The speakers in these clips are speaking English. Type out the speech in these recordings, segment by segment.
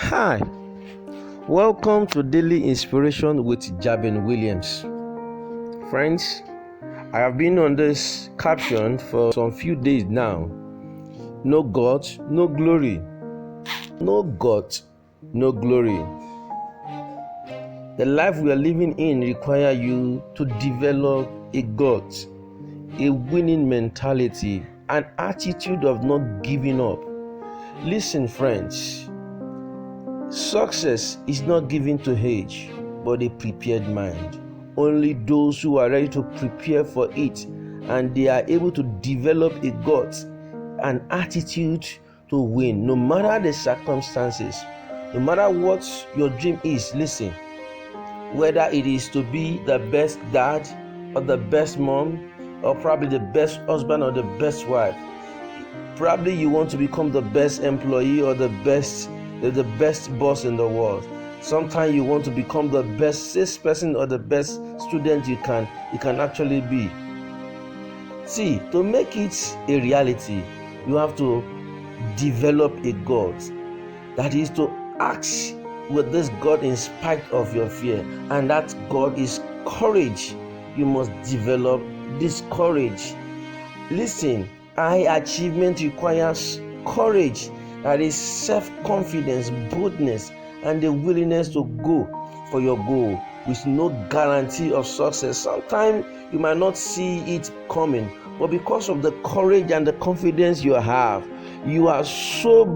Hi, welcome to Daily Inspiration with Jabin Williams. Friends, I have been on this caption for some few days now. No God, no glory. No God, no glory. The life we are living in requires you to develop a God, a winning mentality, an attitude of not giving up. Listen, friends. Success is not given to age, but a prepared mind. Only those who are ready to prepare for it and they are able to develop a gut, an attitude to win, no matter the circumstances, no matter what your dream is. Listen, whether it is to be the best dad or the best mom or probably the best husband or the best wife, probably you want to become the best employee or the best boss in the world. Sometimes you want to become the best salesperson or the best student you can actually be. See, to make it a reality, you have to develop a God. That is to act with this God in spite of your fear, and that God is courage. You must develop this courage. Listen, high achievement requires courage. That is self-confidence, boldness, and the willingness to go for your goal with no guarantee of success. Sometimes you might not see it coming, but because of the courage and the confidence you have, you are so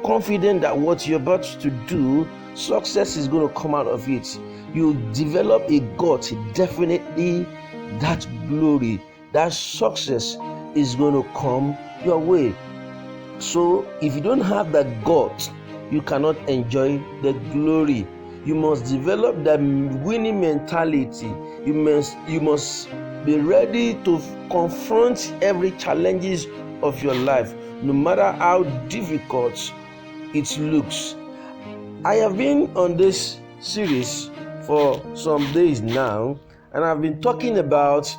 confident that what you're about to do, success is going to come out of it. You develop a gut, definitely that glory, that success is going to come your way. So if you don't have that gut, you cannot enjoy the glory. You must develop that winning mentality. You must be ready to confront every challenges of your life, no matter how difficult it looks. I have been on this series for some days now, and I've been talking about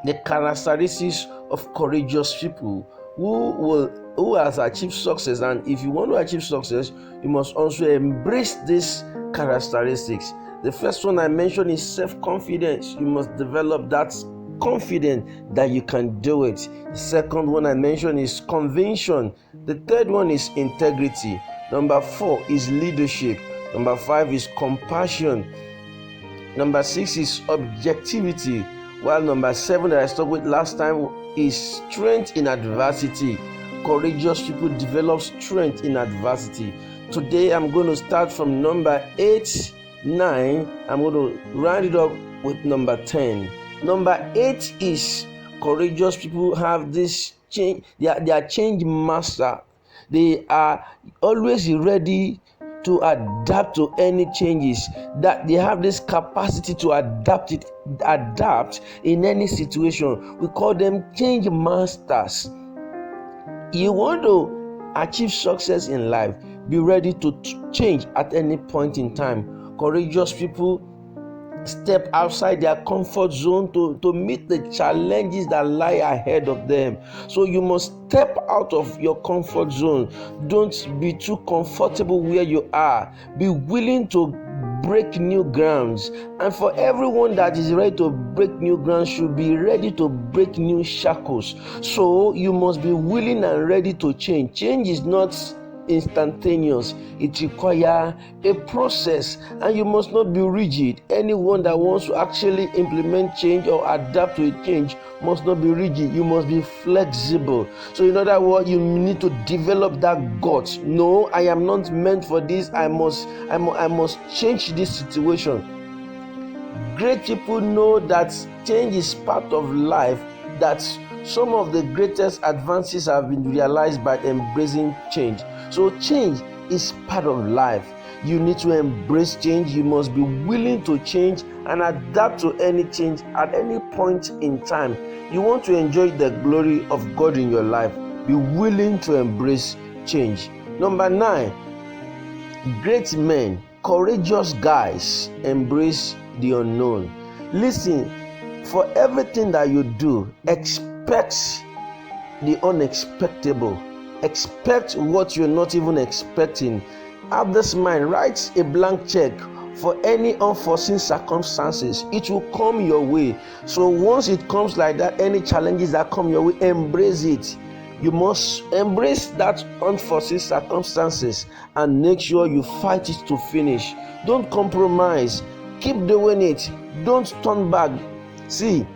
the characteristics of courageous people who has achieved success. And if you want to achieve success, you must also embrace these characteristics. The first one I mentioned is self-confidence. You must develop that confidence that you can do it. The second one I mentioned is conviction. The third one is integrity. Number 4 is leadership. Number 5 is compassion. Number 6 is objectivity. While number 7 that I started with last time is strength in adversity. Courageous people develop strength in adversity. Today I'm going to start from number 8, 9. I'm going to round it up with number 10. Number 8 is courageous people have this change. They are change master. They are always ready to adapt to any changes, that they have this capacity to adapt in any situation. We call them change masters. You want to achieve success in life, be ready to change at any point in time. Courageous people step outside their comfort zone to meet the challenges that lie ahead of them. So you must step out of your comfort zone. Don't be too comfortable where you are. Be willing to break new grounds. And for everyone that is ready to break new grounds, should be ready to break new shackles. So you must be willing and ready to change. Change is not instantaneous. It requires a process, and you must not be rigid. Anyone that wants to actually implement change or adapt to a change must not be rigid. You must be flexible. So in other words, you need to develop that guts. No, I am not meant for this. I must change this situation. Great people know that change is part of life, that some of the greatest advances have been realized by embracing change. So change is part of life. You need to embrace change. You must be willing to change and adapt to any change at any point in time. You want to enjoy the glory of God in your life, be willing to embrace change. Number 9, great men, courageous guys embrace the unknown. Listen, for everything that you do, expect the unexpected. Expect what you're not even expecting. Have this mind, write a blank check for any unforeseen circumstances. It will come your way. So once it comes like that, any challenges that come your way, embrace it. You must embrace that unforeseen circumstances and make sure you fight it to finish. Don't compromise. Keep doing it. Don't turn back. See,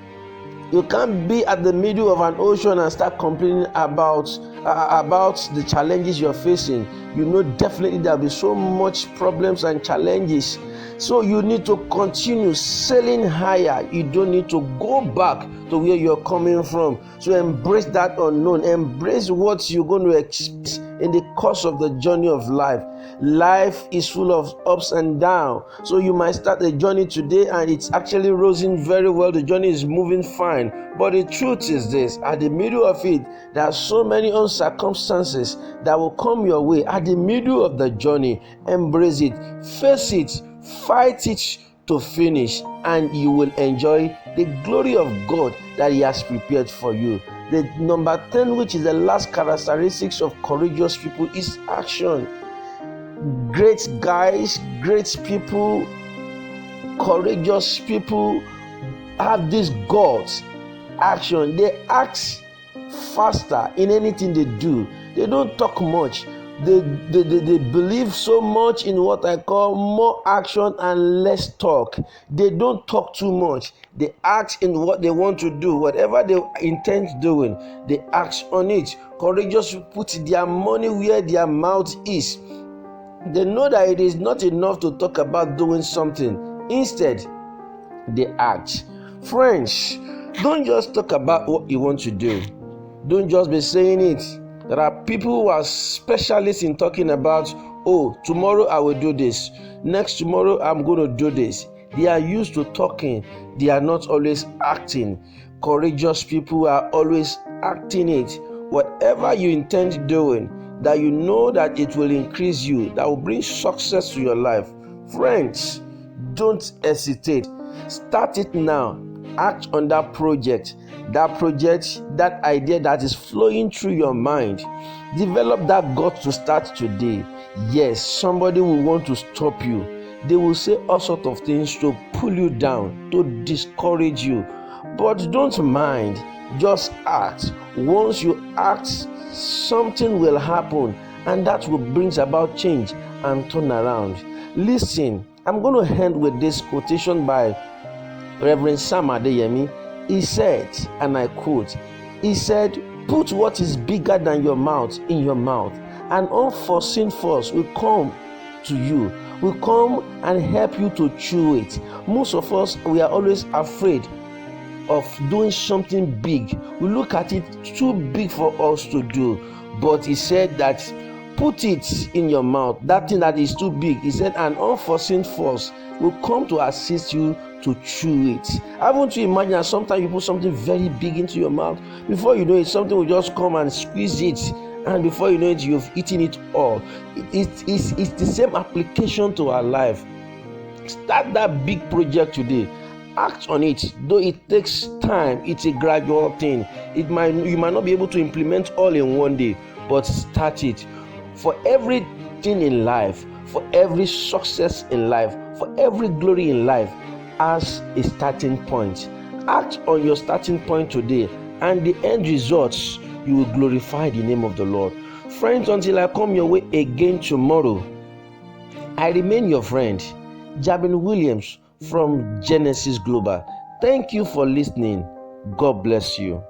you can't be at the middle of an ocean and start complaining about the challenges you're facing. You know definitely there'll be so much problems and challenges. So you need to continue sailing higher. You don't need to go back to where you're coming from. So embrace that unknown. Embrace what you're going to experience in the course of the journey of life. Life is full of ups and downs. So you might start a journey today and it's actually rosing very well. The journey is moving fine. But the truth is this, at the middle of it, there are so many circumstances that will come your way. At the middle of the journey, embrace it, face it, fight it to finish, and you will enjoy the glory of God that He has prepared for you. The number 10, which is the last characteristics of courageous people, is action. Great guys, great people, courageous people have this guts. Action. They act faster in anything they do. They don't talk much. They believe so much in what I call more action and less talk. They don't talk too much. They act in what they want to do. Whatever they intend doing, they act on it. Courageous put their money where their mouth is. They know that it is not enough to talk about doing something. Instead, they act. Friends, don't just talk about what you want to do. Don't just be saying it. There are people who are specialists in talking about, oh, tomorrow I will do this. Next tomorrow I'm going to do this. They are used to talking. They are not always acting. Courageous people are always acting it. Whatever you intend doing, that you know that it will increase you, that will bring success to your life. Friends, don't hesitate. Start it now. Act on that project, that idea that is flowing through your mind. Develop that gut to start today. Yes, somebody will want to stop you. They will say all sorts of things to pull you down, to discourage you. But don't mind. Just act. Once you act, something will happen, and that will bring about change and turn around. Listen, I'm going to end with this quotation by Reverend Sam Adeyemi. He said, and I quote, he said, "Put what is bigger than your mouth in your mouth. An unforeseen force will come to you, will come and help you to chew it." Most of us, we are always afraid of doing something big. We look at it too big for us to do. But he said that put it in your mouth, that thing that is too big. He said an unforeseen force will come to assist you to chew it. Haven't you imagined that sometimes you put something very big into your mouth, before you know it, something will just come and squeeze it, and before you know it, you've eaten it all. It's the same application to our life. Start that big project today. Act on it. Though it takes time, it's a gradual thing. You might not be able to implement all in one day, but start it. For everything in life, for every success in life, for every glory in life, has a starting point. Act on your starting point today, and the end results, you will glorify the name of the Lord. Friends, until I come your way again tomorrow, I remain your friend, Jabin Williams from Genesis Global. Thank you for listening. God bless you.